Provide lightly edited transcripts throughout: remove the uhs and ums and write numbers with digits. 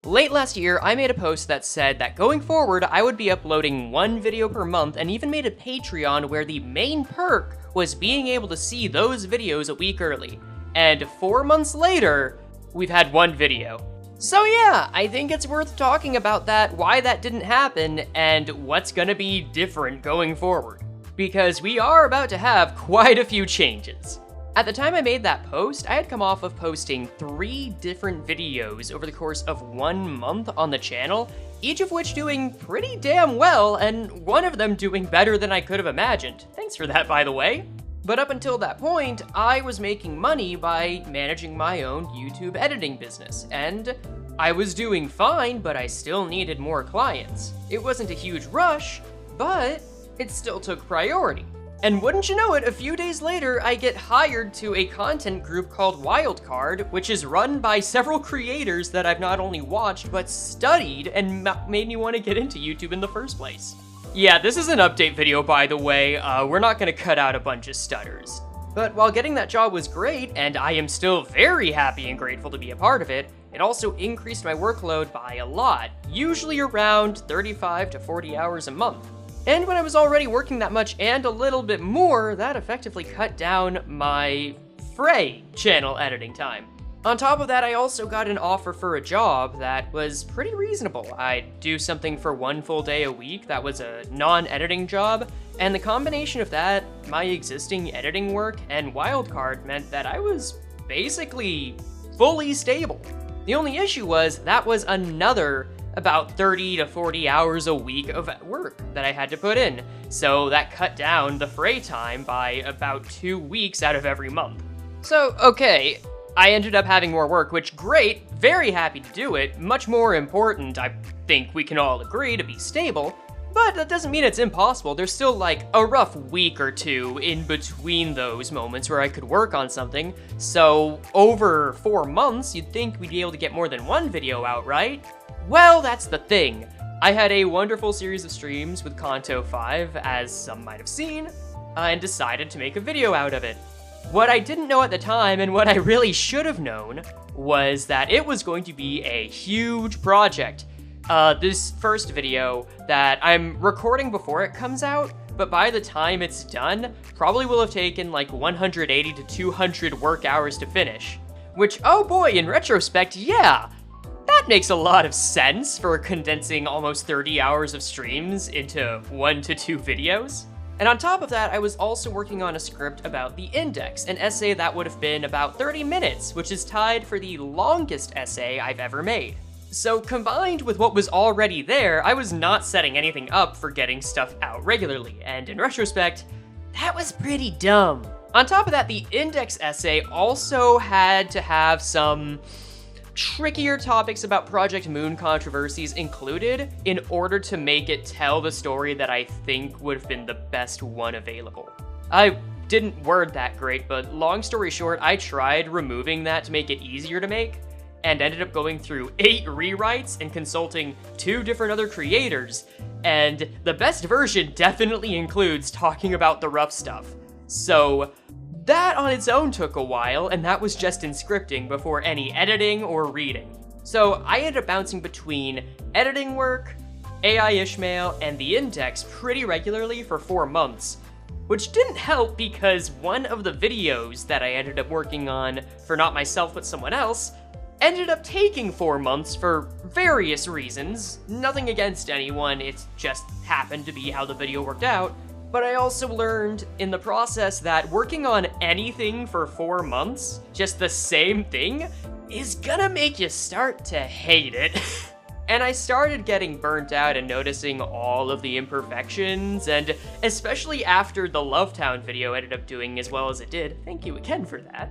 Late last year, I made a post that said that going forward, I would be uploading one video per month and even made a Patreon where the main perk was being able to see those videos a week early. And 4 months later, we've had one video. So yeah, I think it's worth talking about that, why that didn't happen, and what's gonna be different going forward. Because we are about to have quite a few changes. At the time I made that post, I had come off of posting 3 different videos over the course of 1 month on the channel, each of which doing pretty damn well, and one of them doing better than I could have imagined. Thanks for that, by the way. But up until that point, I was making money by managing my own YouTube editing business, and I was doing fine, but I still needed more clients. It wasn't a huge rush, but it still took priority. And wouldn't you know it, a few days later, I get hired to a content group called Wildcard, which is run by several creators that I've not only watched, but studied and made me want to get into YouTube in the first place. Yeah, this is an update video, by the way. We're not gonna cut out a bunch of stutters. But while getting that job was great, and I am still very happy and grateful to be a part of it, it also increased my workload by a lot, usually around 35 to 40 hours a month. And when I was already working that much and a little bit more, that effectively cut down my Frey channel editing time. On top of that, I also got an offer for a job that was pretty reasonable. I'd do something for 1 full day a week that was a non-editing job, and the combination of that, my existing editing work, and Wildcard meant that I was basically fully stable. The only issue was that was another about 30 to 40 hours a week of work that I had to put in, so that cut down the Frey time by about 2 weeks out of every month. So, okay, I ended up having more work, which great, very happy to do it, much more important, I think we can all agree, to be stable, but that doesn't mean it's impossible. There's still like a rough week or two in between those moments where I could work on something, so over 4 months, you'd think we'd be able to get more than 1 video out, right? Well, that's the thing. I had a wonderful series of streams with Kanto 5, as some might have seen, and decided to make a video out of it. What I didn't know at the time, and what I really should have known, was that it was going to be a huge project. This first video that I'm recording before it comes out, but by the time it's done, probably will have taken like 180 to 200 work hours to finish. Which, oh boy, in retrospect, yeah, that makes a lot of sense for condensing almost 30 hours of streams into 1 to 2 videos. And on top of that, I was also working on a script about the index, an essay that would have been about 30 minutes, which is tied for the longest essay I've ever made. So combined with what was already there, I was not setting anything up for getting stuff out regularly, and in retrospect, that was pretty dumb. On top of that, the index essay also had to have some trickier topics about Project Moon controversies included in order to make it tell the story that I think would have been the best one available. I didn't word that great, but long story short, I tried removing that to make it easier to make, and ended up going through 8 rewrites and consulting 2 different other creators, and the best version definitely includes talking about the rough stuff. So that on its own took a while, and that was just in scripting before any editing or reading. So I ended up bouncing between editing work, AI Ishmael, and the index pretty regularly for 4 months, which didn't help because one of the videos that I ended up working on for not myself but someone else ended up taking 4 months for various reasons. Nothing against anyone, it just happened to be how the video worked out. But I also learned in the process that working on anything for 4 months, just the same thing, is gonna make you start to hate it. And I started getting burnt out and noticing all of the imperfections, and especially after the Lovetown video ended up doing as well as it did, thank you again for that,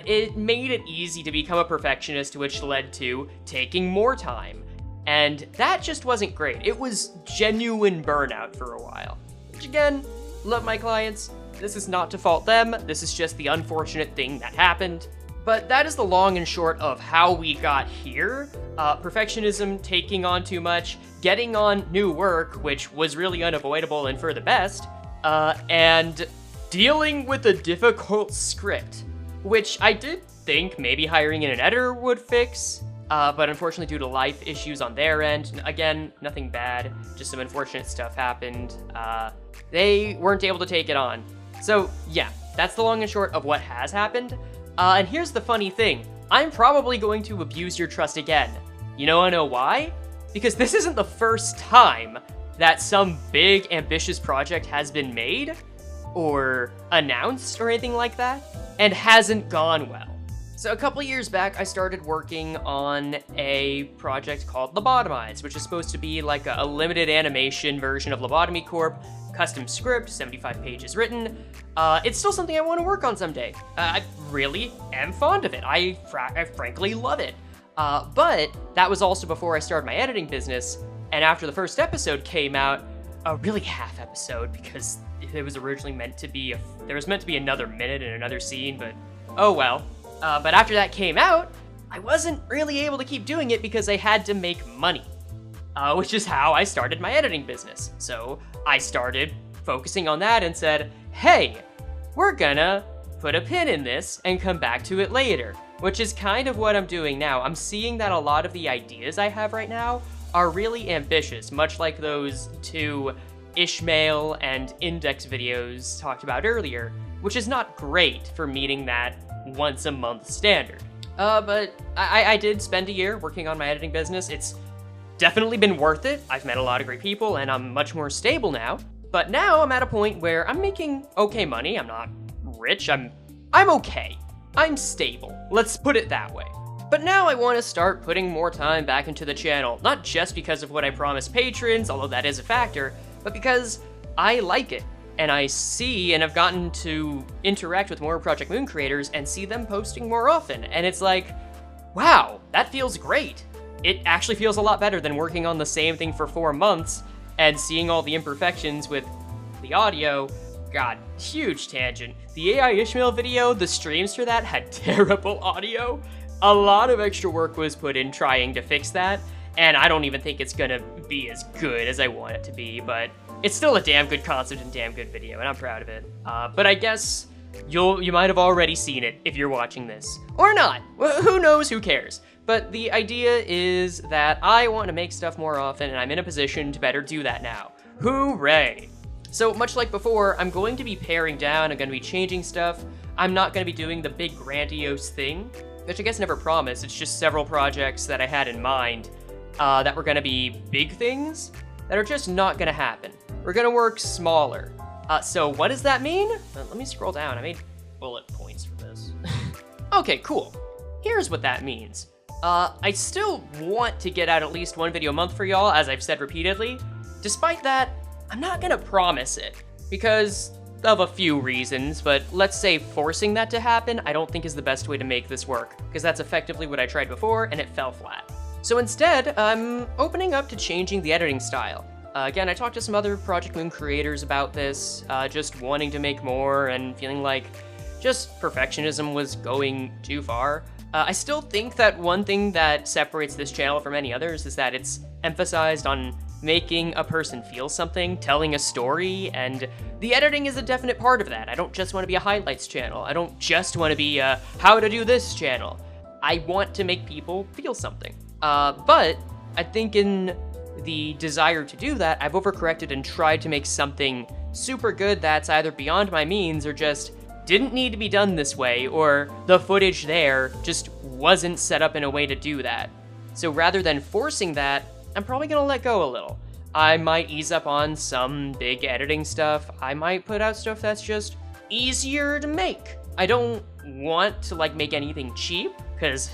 it made it easy to become a perfectionist, which led to taking more time. And that just wasn't great. It was genuine burnout for a while. Which again, love my clients. This is not to fault them, this is just the unfortunate thing that happened. But that is the long and short of how we got here. Perfectionism, taking on too much, getting on new work, which was really unavoidable and for the best, and dealing with a difficult script, which I did think maybe hiring an editor would fix, but unfortunately due to life issues on their end, again, nothing bad, just some unfortunate stuff happened, they weren't able to take it on. So yeah, that's the long and short of what has happened. And here's the funny thing, I'm probably going to abuse your trust again. You know why? Because this isn't the first time that some big ambitious project has been made, or announced, or anything like that, and hasn't gone well. So a couple years back, I started working on a project called Lobotomize, which is supposed to be like a limited animation version of Lobotomy Corp, custom script, 75 pages written. It's still something I want to work on someday. I really am fond of it. I frankly love it. But that was also before I started my editing business, and after the first episode came out, a really half episode, because it was originally meant to be, there was meant to be another minute in another scene, but oh well. But after that came out, I wasn't really able to keep doing it because I had to make money, which is how I started my editing business. So I started focusing on that and said, hey, we're gonna put a pin in this and come back to it later, which is kind of what I'm doing now. I'm seeing that a lot of the ideas I have right now are really ambitious, much like those two Ishmael and Index videos talked about earlier, which is not great for meeting that once a month standard. But I did spend a year working on my editing business. It's definitely been worth it. I've met a lot of great people and I'm much more stable now. But now I'm at a point where I'm making okay money. I'm not rich, I'm okay. I'm stable, let's put it that way. But now I want to start putting more time back into the channel, not just because of what I promised patrons, although that is a factor, but because I like it. And I see and have gotten to interact with more Project Moon creators and see them posting more often. And it's like, wow, that feels great. It actually feels a lot better than working on the same thing for 4 months and seeing all the imperfections with the audio. God, huge tangent. The AI Ishmael video, the streams for that had terrible audio. A lot of extra work was put in trying to fix that, and I don't even think it's gonna be as good as I want it to be, but it's still a damn good concept and damn good video, and I'm proud of it. But I guess you might have already seen it if you're watching this. Or not. Who knows, who cares? But the idea is that I want to make stuff more often, and I'm in a position to better do that now. Hooray! So much like before, I'm going to be paring down, I'm going to be changing stuff. I'm not going to be doing the big grandiose thing, which I guess never promised. It's just several projects that I had in mind that were going to be big things that are just not going to happen. We're going to work smaller. So what does that mean? Let me scroll down. I made bullet points for this. Okay, cool. Here's what that means. I still want to get out at least one video a month for y'all, as I've said repeatedly. Despite that, I'm not gonna promise it, because of a few reasons, but let's say forcing that to happen I don't think is the best way to make this work, because that's effectively what I tried before and it fell flat. So instead, I'm opening up to changing the editing style. Again, I talked to some other Project Moon creators about this, just wanting to make more and feeling like just perfectionism was going too far. I still think that one thing that separates this channel from any others is that it's emphasized on making a person feel something, telling a story, and the editing is a definite part of that. I don't just want to be a highlights channel. I don't just want to be a how to do this channel. I want to make people feel something. But I think in the desire to do that, I've overcorrected and tried to make something super good that's either beyond my means or just didn't need to be done this way, or the footage there just wasn't set up in a way to do that. So rather than forcing that, I'm probably gonna let go a little. I might ease up on some big editing stuff. I might put out stuff that's just easier to make. I don't want to make anything cheap, because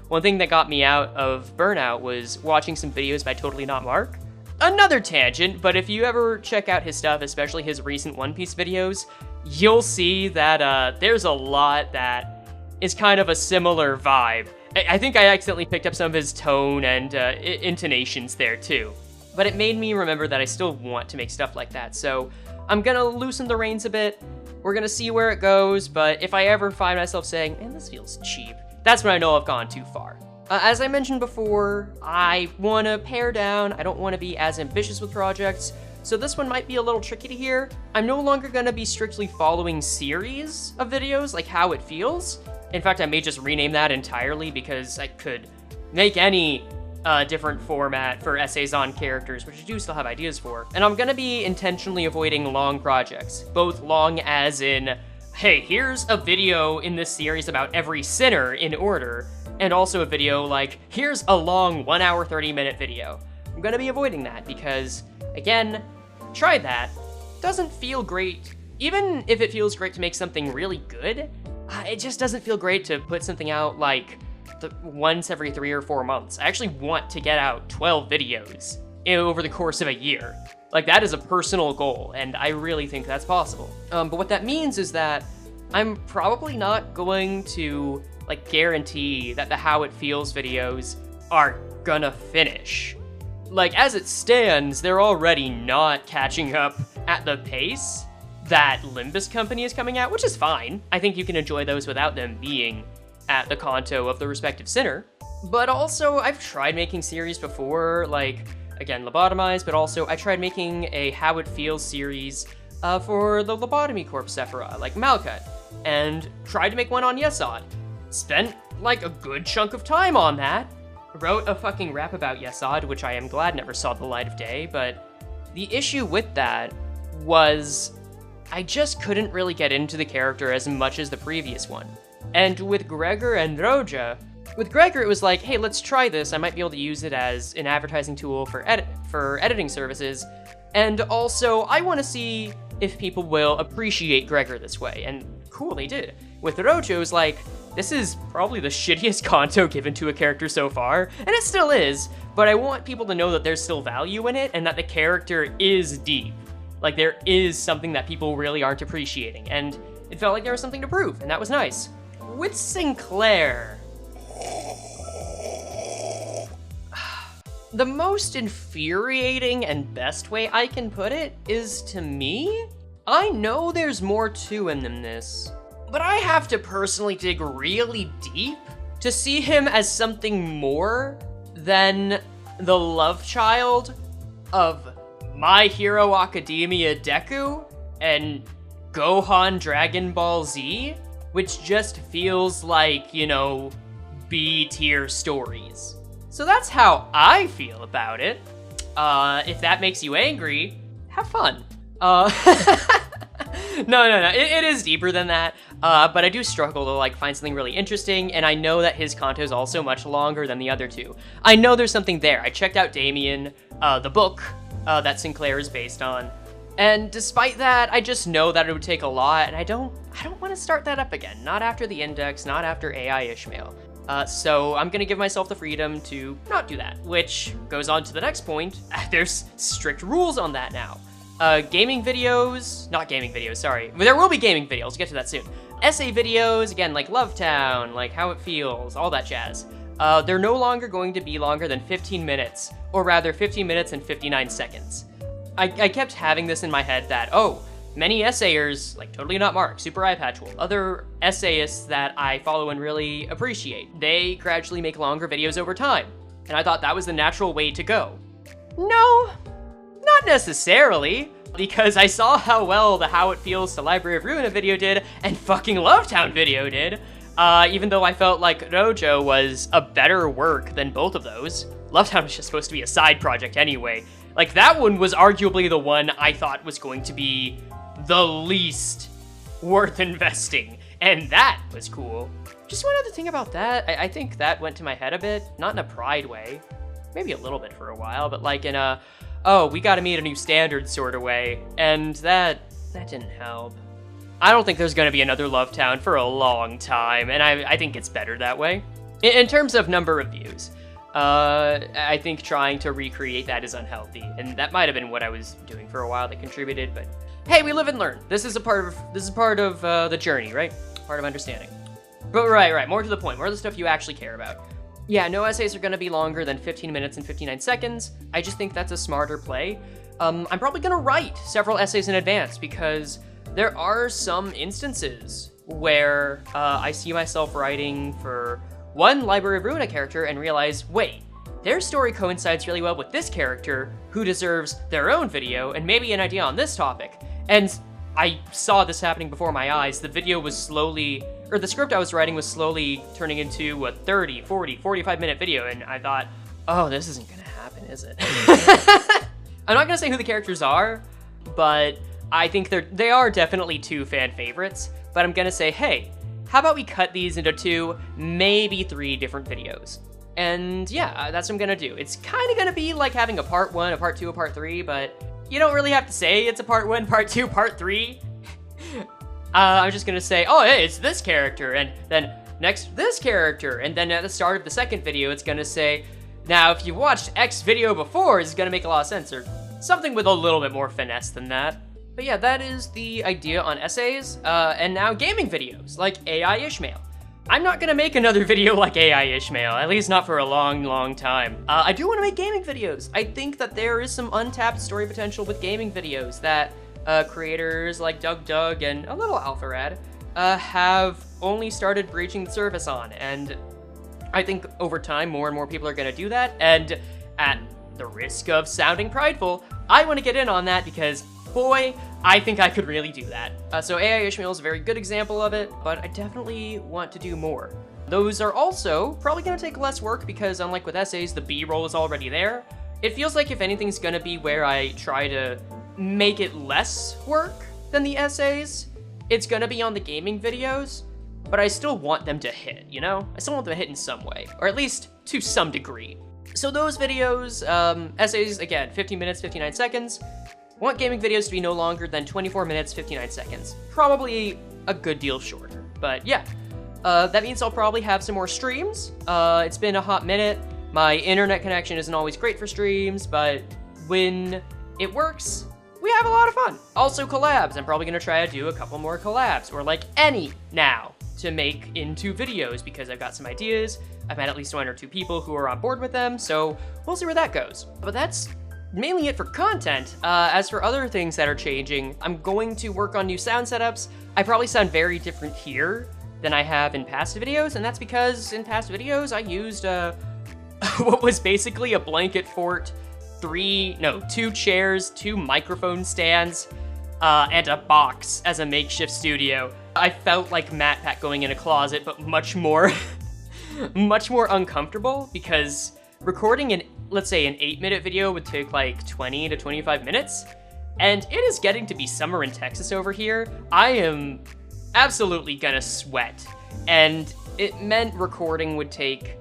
one thing that got me out of burnout was watching some videos by Totally Not Mark. Another tangent, but if you ever check out his stuff, especially his recent One Piece videos, you'll see that there's a lot that is kind of a similar vibe. I think I accidentally picked up some of his tone and intonations there too. But it made me remember that I still want to make stuff like that, so I'm gonna loosen the reins a bit. We're gonna see where it goes, but if I ever find myself saying, man, this feels cheap, that's when I know I've gone too far. As I mentioned before, I want to pare down. I don't want to be as ambitious with projects, so this one might be a little tricky to hear. I'm no longer going to be strictly following series of videos, like how it feels. In fact, I may just rename that entirely because I could make any different format for essays on characters, which I do still have ideas for. And I'm gonna be intentionally avoiding long projects, both long as in, hey, here's a video in this series about every sinner in order, and also a video like, here's a long 1 hour, 30-minute video. I'm gonna be avoiding that because, again, tried that. Doesn't feel great. Even if it feels great to make something really good, it just doesn't feel great to put something out like once every 3 or 4 months. I actually want to get out 12 videos over the course of a year. Like, that is a personal goal, and I really think that's possible. But what that means is that I'm probably not going to, like, guarantee that the How It Feels videos are gonna finish. Like, as it stands, they're already not catching up at the pace that Limbus Company is coming out, which is fine. I think you can enjoy those without them being at the conto of the respective sinner. But also, I've tried making series before, like, again, Lobotomized, but also I tried making a How It Feels series for the Lobotomy Corp Sephira, like Malcut, and tried to make one on Yesod. Spent, like, a good chunk of time on that. Wrote a fucking rap about Yesod, which I am glad never saw the light of day, but the issue with that was I just couldn't really get into the character as much as the previous one. And with Gregor and Roja, with Gregor it was like, hey, let's try this. I might be able to use it as an advertising tool for editing services. And also, I want to see if people will appreciate Gregor this way. And cool, they did. With Roja, it was like, this is probably the shittiest conto given to a character so far, and it still is, but I want people to know that there's still value in it and that the character is deep. Like, there is something that people really aren't appreciating, and it felt like there was something to prove, and that was nice. With Sinclair, the most infuriating and best way I can put it is, to me, I know there's more to him than this, but I have to personally dig really deep to see him as something more than the love child of My Hero Academia Deku and Gohan Dragon Ball Z, which just feels like, you know, B-tier stories. So that's how I feel about it. If that makes you angry, have fun. No, it is deeper than that, but I do struggle to, like, find something really interesting, and I know that his conto is also much longer than the other two. I know there's something there. I checked out Damien, the book that Sinclair is based on, and despite that, I just know that it would take a lot, and I don't want to start that up again. Not after the Index, not after AI Ishmael. So I'm gonna give myself the freedom to not do that, which goes on to the next point. There's strict rules on that now. Gaming videos, not gaming videos, sorry. There will be gaming videos, we'll get to that soon. Essay videos, again, like Love Town, like How It Feels, all that jazz. They're no longer going to be longer than 15 minutes, or rather 15 minutes and 59 seconds. I kept having this in my head that, oh, many essayers, like Totally Not Mark, Super Eye Patch Wolf, other essayists that I follow and really appreciate, they gradually make longer videos over time. And I thought that was the natural way to go. No, not necessarily, because I saw how well the How It Feels to Library of Ruina video did, and fucking Love Town video did. Even though I felt like Rojo was a better work than both of those. Love Town was just supposed to be a side project anyway. Like, that one was arguably the one I thought was going to be the least worth investing, and that was cool. Just one other thing about that, I think that went to my head a bit, not in a pride way, maybe a little bit for a while, but like in a, oh, we gotta meet a new standard sort of way, and that didn't help. I don't think there's gonna be another Love Town for a long time, and I think it's better that way. In terms of number of views, I think trying to recreate that is unhealthy, and that might have been what I was doing for a while that contributed, but hey, we live and learn. This is part of the journey, right? Part of understanding. But right, more to the point, more of the stuff you actually care about. Yeah, no essays are gonna be longer than 15 minutes and 59 seconds. I just think that's a smarter play. I'm probably gonna write several essays in advance because there are some instances where I see myself writing for one Library of Ruina character and realize, wait, their story coincides really well with this character who deserves their own video and maybe an idea on this topic. And I saw this happening before my eyes. The video was slowly or the script I was writing was slowly turning into a 30, 40, 45-minute video, and I thought, oh, this isn't gonna happen, is it? I'm not gonna say who the characters are, but I think they are definitely 2 fan favorites, but I'm gonna say, hey, how about we cut these into 2, maybe 3 different videos? And yeah, that's what I'm gonna do. It's kind of gonna be like having a part 1, a part 2, a part 3, but you don't really have to say it's a part 1, part 2, part 3. I'm just gonna say, oh, hey, it's this character, and then next this character, and then at the start of the second video, it's gonna say, now if you watched X video before, it's gonna make a lot of sense, or something with a little bit more finesse than that. But yeah, that is the idea on essays, and now gaming videos, like AI Ishmael. I'm not gonna make another video like AI Ishmael, at least not for a long, long time. I do wanna make gaming videos. I think that there is some untapped story potential with gaming videos that creators like Doug and a little Alpharad have only started breaching the surface on, and I think over time more and more people are gonna do that, and at the risk of sounding prideful, I wanna get in on that because, boy, I think I could really do that. So AI Ishmael is a very good example of it, but I definitely want to do more. Those are also probably gonna take less work because unlike with essays, the B-roll is already there. It feels like if anything's gonna be where I try to make it less work than the essays, it's gonna be on the gaming videos, but I still want them to hit, you know? I still want them to hit in some way, or at least to some degree. So those videos, essays, again, 15 minutes, 59 seconds. I want gaming videos to be no longer than 24 minutes, 59 seconds. Probably a good deal shorter, but yeah. That means I'll probably have some more streams. It's been a hot minute. My internet connection isn't always great for streams, but when it works, we have a lot of fun. Also collabs, I'm probably gonna try to do a couple more collabs, or like any now, to make into videos because I've got some ideas. I've met at least 1 or 2 people who are on board with them, so we'll see where that goes. But that's mainly it for content. As for other things that are changing, I'm going to work on new sound setups. I probably sound very different here than I have in past videos, and that's because in past videos I used what was basically a blanket fort, 2 chairs, 2 microphone stands, and a box as a makeshift studio. I felt like MatPat going in a closet, but much more, much more uncomfortable because recording let's say an 8-minute video would take like 20 to 25 minutes, and it is getting to be summer in Texas over here. I am absolutely gonna sweat, and it meant recording would take,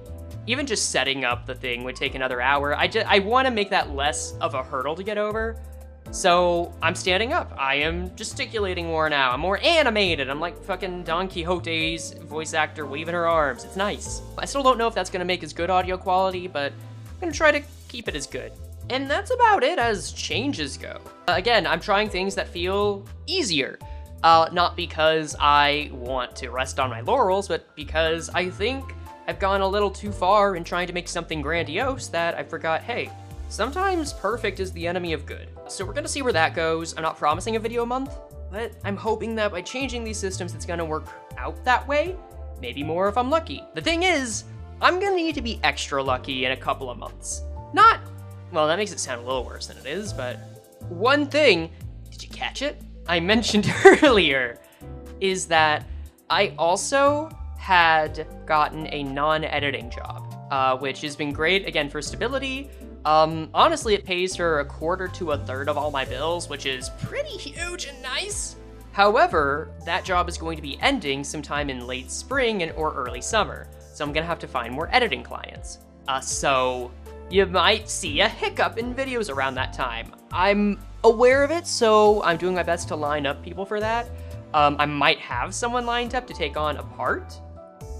even just setting up the thing would take another hour. I want to make that less of a hurdle to get over, so I'm standing up. I am gesticulating more now. I'm more animated. I'm like fucking Don Quixote's voice actor waving her arms. It's nice. I still don't know if that's gonna make as good audio quality, but I'm gonna try to keep it as good. And that's about it as changes go. Again, I'm trying things that feel easier. Not because I want to rest on my laurels, but because I think I've gone a little too far in trying to make something grandiose that I forgot, hey, sometimes perfect is the enemy of good. So we're gonna see where that goes. I'm not promising a video a month, but I'm hoping that by changing these systems, it's gonna work out that way. Maybe more if I'm lucky. The thing is, I'm gonna need to be extra lucky in a couple of months. Not, well, that makes it sound a little worse than it is, but one thing, did you catch it? I mentioned earlier, is that I also had gotten a non-editing job, which has been great, again, for stability. Honestly, it pays for 1/4 to 1/3 of all my bills, which is pretty huge and nice. However, that job is going to be ending sometime in late spring or early summer, so I'm gonna have to find more editing clients. So you might see a hiccup in videos around that time. I'm aware of it, so I'm doing my best to line up people for that. I might have someone lined up to take on a part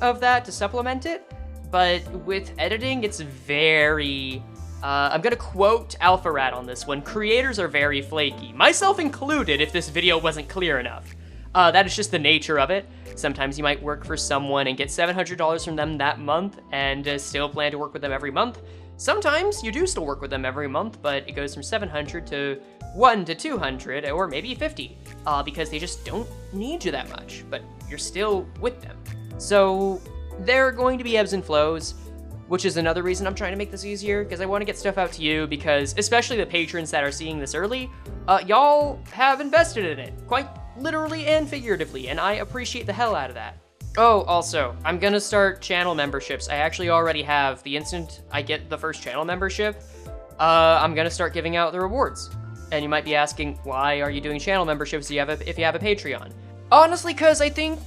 of that to supplement it, but with editing, it's very, I'm gonna quote Alpharad on this one, creators are very flaky, myself included if this video wasn't clear enough. That is just the nature of it. Sometimes you might work for someone and get $700 from them that month and still plan to work with them every month. Sometimes you do still work with them every month, but it goes from 700 to 1 to 200 or maybe 50 because they just don't need you that much, but you're still with them. So there are going to be ebbs and flows, which is another reason I'm trying to make this easier, because I want to get stuff out to you, because especially the patrons that are seeing this early, y'all have invested in it, quite literally and figuratively, and I appreciate the hell out of that. Oh, also, I'm gonna start channel memberships. I actually already have. The instant I get the first channel membership, I'm gonna start giving out the rewards. And you might be asking, why are you doing channel memberships if you have a Patreon? Honestly, because I think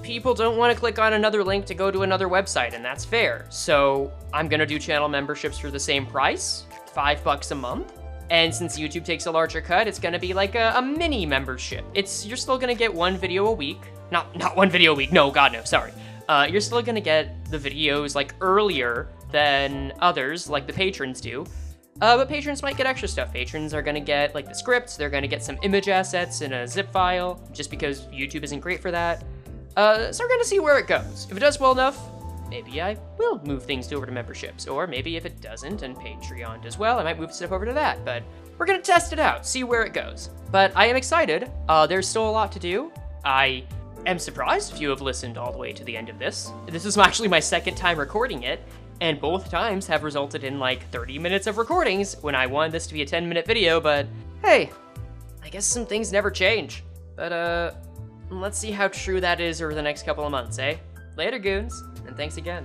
people don't want to click on another link to go to another website, and that's fair. So I'm gonna do channel memberships for the same price, $5 a month. And since YouTube takes a larger cut, it's gonna be like a mini membership. You're still gonna get one video a week. Not one video a week, no, God no, sorry. You're still gonna get the videos like earlier than others, like the patrons do. But patrons might get extra stuff. Patrons are gonna get like the scripts, they're gonna get some image assets in a zip file, just because YouTube isn't great for that. So we're gonna see where it goes. If it does well enough, maybe I will move things over to memberships, or maybe if it doesn't and Patreon does well, I might move stuff over to that, but we're gonna test it out, see where it goes. But I am excited. There's still a lot to do. I am surprised if you have listened all the way to the end of this. This is actually my second time recording it, and both times have resulted in like 30 minutes of recordings when I wanted this to be a 10-minute video, but hey, I guess some things never change. But let's see how true that is over the next couple of months, eh? Later, goons, and thanks again.